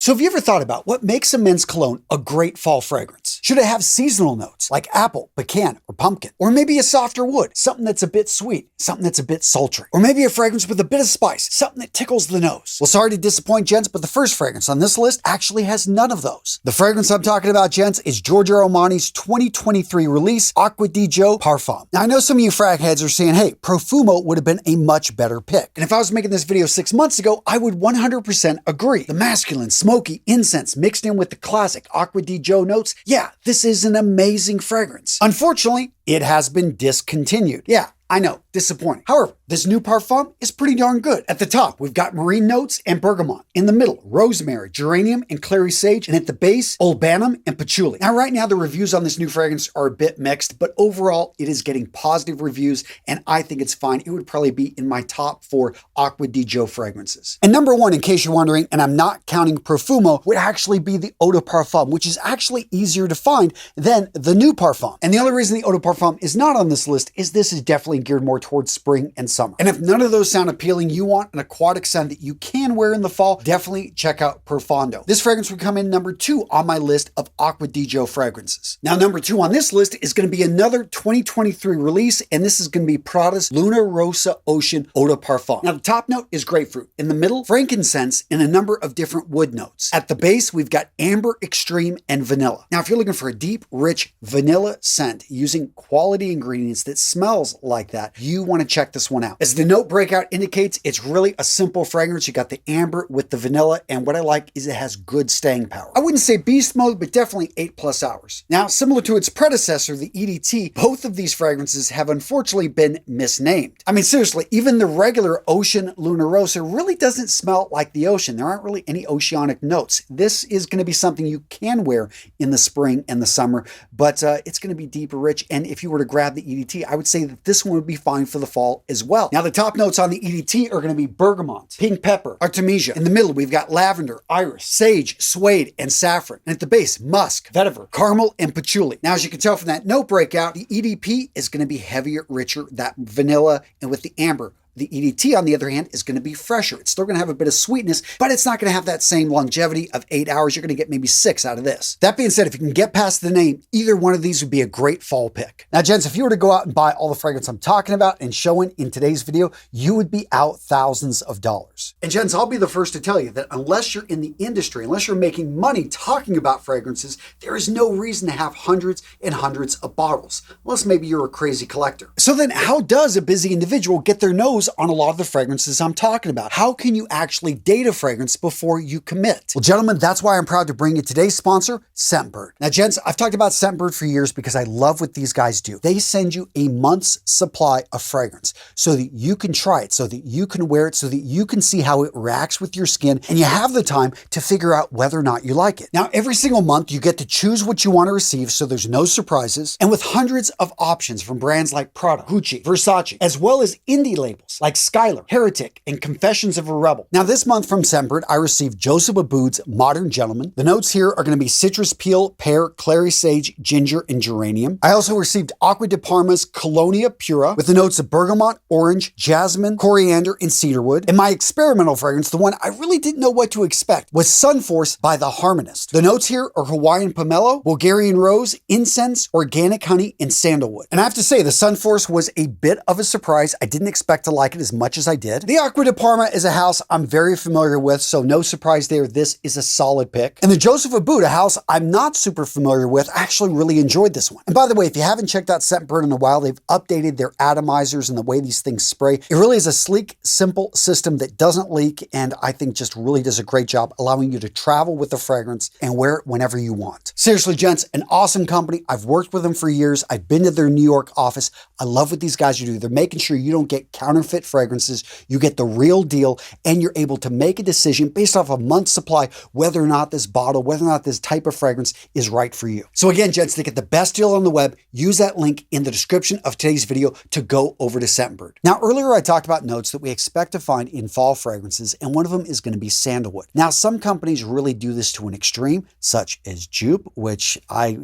So have you ever thought about what makes a men's cologne a great fall fragrance? Should it have seasonal notes like apple, pecan, or pumpkin? Or maybe a softer wood, something that's a bit sweet, something that's a bit sultry? Or maybe a fragrance with a bit of spice, something that tickles the nose? Well, sorry to disappoint, gents, but the first fragrance on this list actually has none of those. The fragrance I'm talking about, gents, is Giorgio Armani's 2023 release, Acqua di Gio Parfum. Now, I know some of you frag heads are saying, hey, Profumo would have been a much better pick. And if I was making this video 6 months ago, I would 100% agree. The masculine, smoky incense mixed in with the classic Acqua di Gio notes, yeah, this is an amazing fragrance. Unfortunately, it has been discontinued. Yeah, I know, disappointing. However, this new parfum is pretty darn good. At the top, we've got marine notes and bergamot. In the middle, rosemary, geranium, and clary sage. And at the base, olbanum and patchouli. Now, right now, the reviews on this new fragrance are a bit mixed, but overall, it is getting positive reviews, and I think it's fine. It would probably be in my top 4 Acqua di Gio fragrances. And number 1, in case you're wondering, and I'm not counting Profumo, would actually be the Eau de Parfum, which is actually easier to find than the new parfum. And the only reason the Eau de Parfum is not on this list is this is definitely geared more towards spring and summer. And if none of those sound appealing, you want an aquatic scent that you can wear in the fall, definitely check out Profondo. This fragrance would come in number 2 on my list of Acqua di Gio fragrances. Now, number 2 on this list is going to be another 2023 release, and this is going to be Prada's Luna Rossa Ocean Eau de Parfum. Now, the top note is grapefruit. In the middle, frankincense and a number of different wood notes. At the base, we've got amber, extreme, and vanilla. Now, if you're looking for a deep, rich vanilla scent using quality ingredients that smells like that, you want to check this one out. As the note breakout indicates, it's really a simple fragrance. You got the amber with the vanilla, and what I like is it has good staying power. I wouldn't say beast mode, but definitely 8+ hours. Now, similar to its predecessor, the EDT, both of these fragrances have unfortunately been misnamed. I mean, seriously, even the regular Ocean Luna Rossa really doesn't smell like the ocean. There aren't really any oceanic notes. This is going to be something you can wear in the spring and the summer, but it's going to be deep, rich, and if you were to grab the EDT, I would say that this one would be fine for the fall as well. Now, the top notes on the EDT are going to be bergamot, pink pepper, artemisia. In the middle, we've got lavender, iris, sage, suede, and saffron. And at the base, musk, vetiver, caramel, and patchouli. Now, as you can tell from that note breakout, the EDP is going to be heavier, richer, that vanilla, and with the amber. The EDT, on the other hand, is going to be fresher. It's still going to have a bit of sweetness, but it's not going to have that same longevity of 8 hours. You're going to get maybe 6 out of this. That being said, if you can get past the name, either one of these would be a great fall pick. Now, gents, if you were to go out and buy all the fragrance I'm talking about and showing in today's video, you would be out thousands of dollars. And gents, I'll be the first to tell you that unless you're in the industry, unless you're making money talking about fragrances, there is no reason to have hundreds and hundreds of bottles, unless maybe you're a crazy collector. So then how does a busy individual get their nose on a lot of the fragrances I'm talking about? How can you actually date a fragrance before you commit? Well, gentlemen, that's why I'm proud to bring you today's sponsor, Scentbird. Now, gents, I've talked about Scentbird for years because I love what these guys do. They send you a month's supply of fragrance so that you can try it, so that you can wear it, so that you can see how it reacts with your skin, and you have the time to figure out whether or not you like it. Now, every single month, you get to choose what you want to receive, so there's no surprises, and with hundreds of options from brands like Prada, Gucci, Versace, as well as indie labels like Skylar, Heretic, and Confessions of a Rebel. Now, this month from Scentbird, I received Joseph Aboud's Modern Gentleman. The notes here are going to be citrus peel, pear, clary sage, ginger, and geranium. I also received Acqua di Parma's Colonia Pura with the notes of bergamot, orange, jasmine, coriander, and cedarwood. And my experimental fragrance, the one I really didn't know what to expect, was Sunforce by The Harmonist. The notes here are Hawaiian pomelo, Bulgarian rose, incense, organic honey, and sandalwood. And I have to say, the Sunforce was a bit of a surprise. I didn't expect to like it as much as I did. The Acqua di Parma is a house I'm very familiar with, so no surprise there. This is a solid pick. And the Joseph Aboud, a house I'm not super familiar with, I actually really enjoyed this one. And by the way, if you haven't checked out Scentbird in a while, they've updated their atomizers and the way these things spray. It really is a sleek, simple system that doesn't leak, and I think just really does a great job allowing you to travel with the fragrance and wear it whenever you want. Seriously, gents, an awesome company. I've worked with them for years. I've been to their New York office. I love what these guys do. They're making sure you don't get counterfeit fragrances. You get the real deal, and you're able to make a decision based off a month's supply whether or not this bottle, whether or not this type of fragrance is right for you. So again, gents, to get the best deal on the web, use that link in the description of today's video to go over to Scentbird. Now, earlier I talked about notes that we expect to find in fall fragrances, and one of them is going to be sandalwood. Now, some companies really do this to an extreme, such as Jupe, which I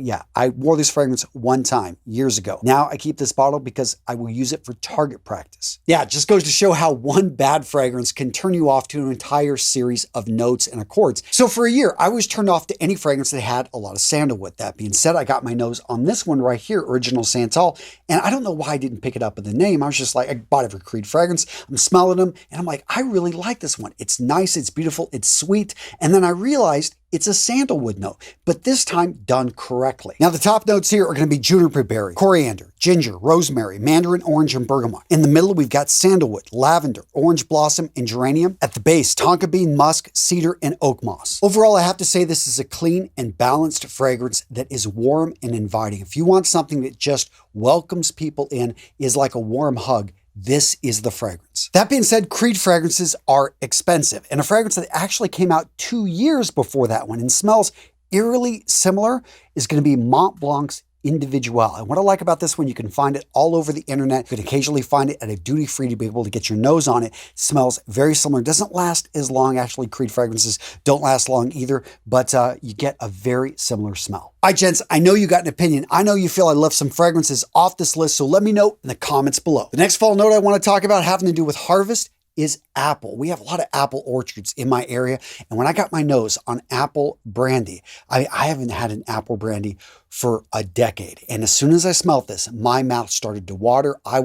wore this fragrance one time years ago. Now I keep this bottle because I will use it for target practice. Yeah, just goes to show how one bad fragrance can turn you off to an entire series of notes and accords. So for a year, I was turned off to any fragrance that had a lot of sandalwood. That being said, I got my nose on this one right here, Original Santal, and I don't know why I didn't pick it up with the name. I was just like, I bought every Creed fragrance. I'm smelling them, and I'm like, I really like this one. It's nice, it's beautiful, it's sweet. And then I realized it's a sandalwood note, but this time done correctly. Now, the top notes here are going to be juniper berry, coriander, ginger, rosemary, mandarin orange, and bergamot. In the middle, we've got sandalwood, lavender, orange blossom, and geranium. At the base, tonka bean, musk, cedar, and oak moss. Overall, I have to say this is a clean and balanced fragrance that is warm and inviting. If you want something that just welcomes people in, is like a warm hug, this is the fragrance. That being said, Creed fragrances are expensive, and a fragrance that actually came out 2 years before that one and smells eerily similar is going to be Mont Blanc's Individual. And what I like about this one, you can find it all over the internet. You can occasionally find it at a duty free to be able to get your nose on it. It smells very similar. It doesn't last as long. Actually, Creed fragrances don't last long either, but you get a very similar smell. All right, gents, I know you got an opinion. I know you feel I left some fragrances off this list, so let me know in the comments below. The next fall note I want to talk about having to do with harvest is apple. We have a lot of apple orchards in my area, and when I got my nose on apple brandy, I haven't had an apple brandy for a decade. And as soon as I smelled this, my mouth started to water. I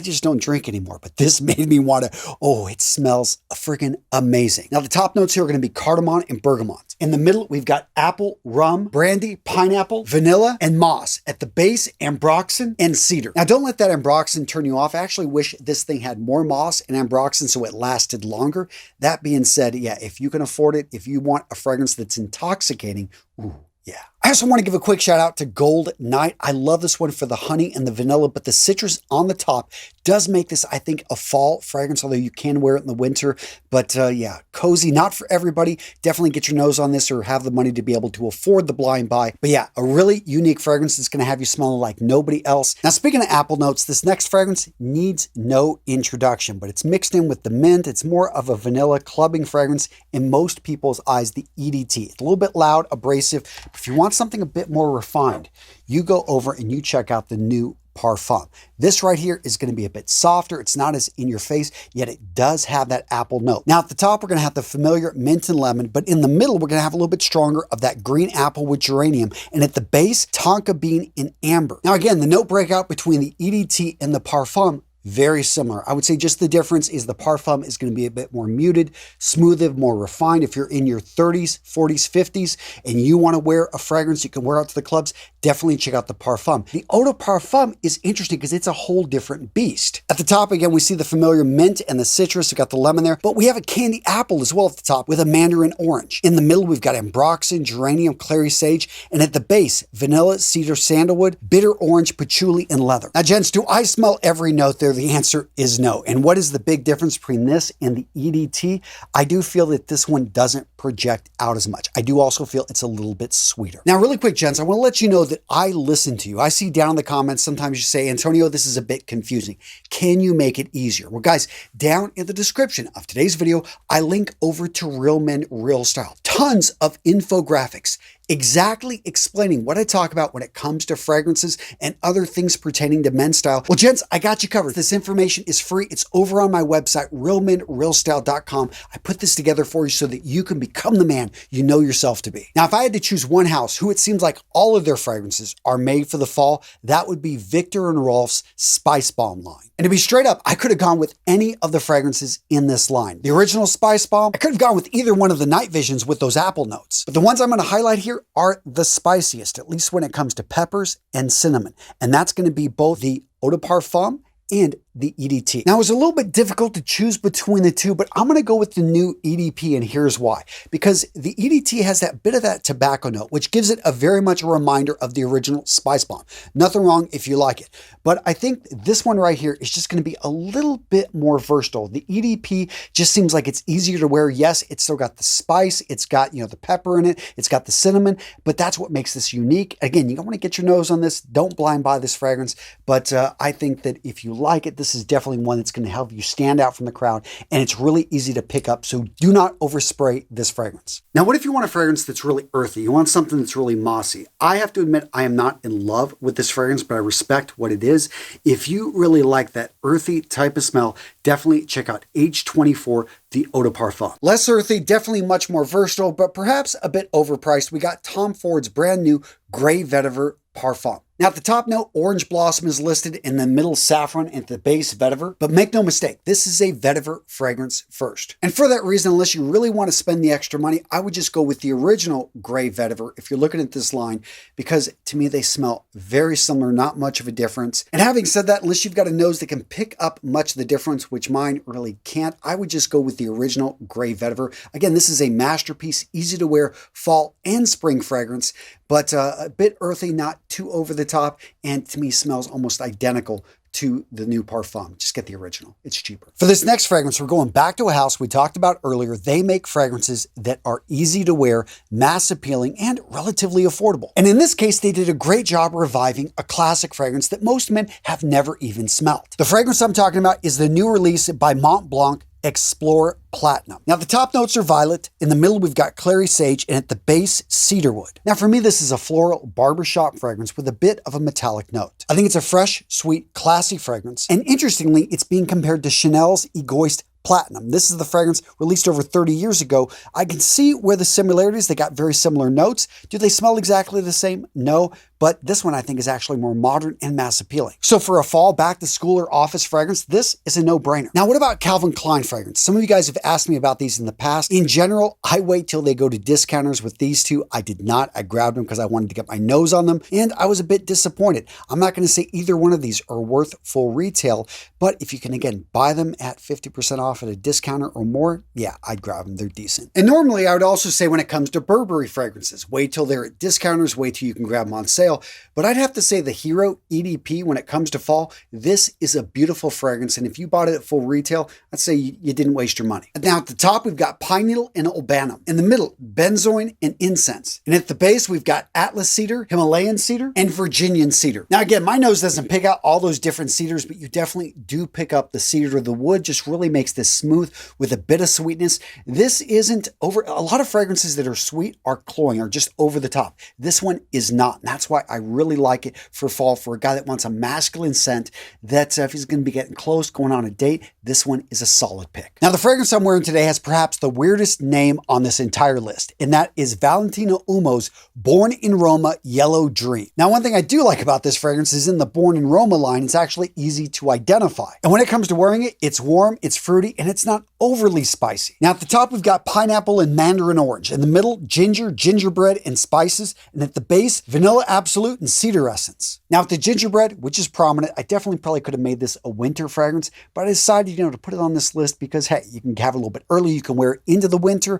just don't drink anymore, but this made me want to, oh, it smells freaking amazing. Now, the top notes here are going to be cardamom and bergamot. In the middle, we've got apple, rum, brandy, pineapple, vanilla, and moss. At the base, ambroxan and cedar. Now, don't let that ambroxan turn you off. I actually wish this thing had more moss and ambroxan so it lasted longer. That being said, yeah, if you can afford it, if you want a fragrance that's intoxicating, ooh, yeah. I also want to give a quick shout out to Gold Night. I love this one for the honey and the vanilla, but the citrus on the top does make this, I think, a fall fragrance, although you can wear it in the winter. But yeah, cozy, not for everybody. Definitely get your nose on this or have the money to be able to afford the blind buy. But yeah, a really unique fragrance that's going to have you smelling like nobody else. Now, speaking of apple notes, this next fragrance needs no introduction, but it's mixed in with the mint. It's more of a vanilla clubbing fragrance in most people's eyes, the EDT. It's a little bit loud, abrasive. But if you want something a bit more refined, you go over and you check out the new Parfum. This right here is going to be a bit softer. It's not as in your face, yet it does have that apple note. Now at the top, we're going to have the familiar mint and lemon, but in the middle, we're going to have a little bit stronger of that green apple with geranium. And at the base, tonka bean and amber. Now again, the note breakout between the EDT and the Parfum, very similar. I would say just the difference is the Parfum is going to be a bit more muted, smoother, more refined. If you're in your 30s, 40s, 50s, and you want to wear a fragrance you can wear out to the clubs, definitely check out the Parfum. The Eau de Parfum is interesting because it's a whole different beast. At the top, again, we see the familiar mint and the citrus. We've got the lemon there, but we have a candy apple as well at the top with a mandarin orange. In the middle, we've got ambroxan, geranium, clary sage, and at the base, vanilla, cedar, sandalwood, bitter orange, patchouli, and leather. Now, gents, do I smell every note there? The answer is no. And what is the big difference between this and the EDT? I do feel that this one doesn't project out as much. I do also feel it's a little bit sweeter. Now, really quick, gents, I want to let you know that I listen to you. I see down in the comments, sometimes you say, Antonio, this is a bit confusing. Can you make it easier? Well, guys, down in the description of today's video, I link over to Real Men, Real Style. Tons of infographics exactly explaining what I talk about when it comes to fragrances and other things pertaining to men's style. Well, gents, I got you covered. This information is free. It's over on my website, realmenrealstyle.com. I put this together for you so that you can become the man you know yourself to be. Now, if I had to choose one house who it seems like all of their fragrances are made for the fall, that would be Victor and Rolf's Spice Bomb line. And to be straight up, I could have gone with any of the fragrances in this line. The original Spice Bomb, I could have gone with either one of the Night Visions with those apple notes. But the ones I'm going to highlight here are the spiciest, at least when it comes to peppers and cinnamon. And that's going to be both the Eau de Parfum and the EDT. Now, it was a little bit difficult to choose between the two, but I'm going to go with the new EDP, and here's why. Because the EDT has that bit of that tobacco note, which gives it a very much a reminder of the original Spice Bomb. Nothing wrong if you like it. But I think this one right here is just going to be a little bit more versatile. The EDP just seems like it's easier to wear. Yes, it's still got the spice. It's got, the pepper in it. It's got the cinnamon, but that's what makes this unique. Again, you don't want to get your nose on this. Don't blind buy this fragrance. But I think that if you like it, this is definitely one that's going to help you stand out from the crowd, and it's really easy to pick up, so do not overspray this fragrance. Now, what if you want a fragrance that's really earthy? You want something that's really mossy? I have to admit, I am not in love with this fragrance, but I respect what it is. If you really like that earthy type of smell, definitely check out H24, the Eau de Parfum. Less earthy, definitely much more versatile, but perhaps a bit overpriced. We got Tom Ford's brand new Grey Vetiver Parfum. Now at the top note, orange blossom is listed, in the middle saffron, and at the base vetiver. But make no mistake, this is a vetiver fragrance first. And for that reason, unless you really want to spend the extra money, I would just go with the original Grey Vetiver if you're looking at this line, because to me they smell very similar, not much of a difference. And having said that, unless you've got a nose that can pick up much of the difference, which mine really can't, I would just go with the original Grey Vetiver. Again, this is a masterpiece, easy to wear fall and spring fragrance, but a bit earthy, not too over the top, and to me smells almost identical to the new Parfum. Just get the original. It's cheaper. For this next fragrance, we're going back to a house we talked about earlier. They make fragrances that are easy to wear, mass appealing, and relatively affordable. And in this case, they did a great job reviving a classic fragrance that most men have never even smelled. The fragrance I'm talking about is the new release by Mont Blanc, Explore Platinum. Now the top notes are violet, in the middle we've got clary sage, and at the base cedarwood. Now for me, this is a floral barbershop fragrance with a bit of a metallic note. I think it's a fresh, sweet, classy fragrance, and interestingly, it's being compared to Chanel's Egoist Platinum. This is the fragrance released over 30 years ago. I can see where the similarities, they got very similar notes. Do they smell exactly the same? No, but this one I think is actually more modern and mass appealing. So for a fall back to school or office fragrance, this is a no-brainer. Now what about Calvin Klein fragrance? Some of you guys have asked me about these in the past. In general, I wait till they go to discounters with these two. I did not. I grabbed them because I wanted to get my nose on them, and I was a bit disappointed. I'm not going to say either one of these are worth full retail, but if you can again buy them at 50% off at a discounter or more, yeah, I'd grab them. They're decent. And normally I would also say when it comes to Burberry fragrances, wait till they're at discounters, wait till you can grab them on sale. But I'd have to say the Hero EDP, when it comes to fall, this is a beautiful fragrance. And if you bought it at full retail, I'd say you didn't waste your money. And now at the top, we've got pine needle and albanum. In the middle, benzoin and incense. And at the base, we've got Atlas cedar, Himalayan cedar, and Virginian cedar. Now again, my nose doesn't pick out all those different cedars, but you definitely do pick up the cedar. The wood just really makes this smooth with a bit of sweetness. This isn't over. A lot of fragrances that are sweet are cloying, are just over the top. This one is not. And that's why I really like it for fall, for a guy that wants a masculine scent that if he's going to be getting close, going on a date, this one is a solid pick. Now the fragrance I'm wearing today has perhaps the weirdest name on this entire list, and that is Valentino Umo's Born in Roma Yellow Dream. Now one thing I do like about this fragrance is in the Born in Roma line, it's actually easy to identify. And when it comes to wearing it, it's warm, it's fruity, and it's not overly spicy. Now at the top, we've got pineapple and mandarin orange. In the middle, ginger, gingerbread, and spices. And at the base, vanilla absolute and cedar essence. Now with the gingerbread, which is prominent, I definitely probably could have made this a winter fragrance, but I decided, to put it on this list because, hey, you can have it a little bit early. You can wear it into the winter.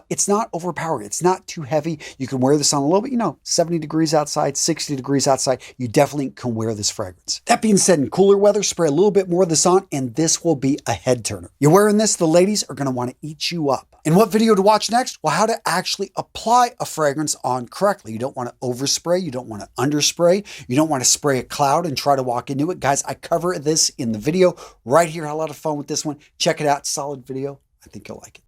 It's not overpowering. It's not too heavy. You can wear this on a little bit, 70 degrees outside, 60 degrees outside. You definitely can wear this fragrance. That being said, in cooler weather, spray a little bit more of this on, and this will be a head turner. You're wearing this, the ladies are going to want to eat you up. And what video to watch next? Well, how to actually apply a fragrance on correctly. You don't want to overspray. You don't want to underspray. You don't want to spray a cloud and try to walk into it. Guys, I cover this in the video right here. I had a lot of fun with this one. Check it out. Solid video. I think you'll like it.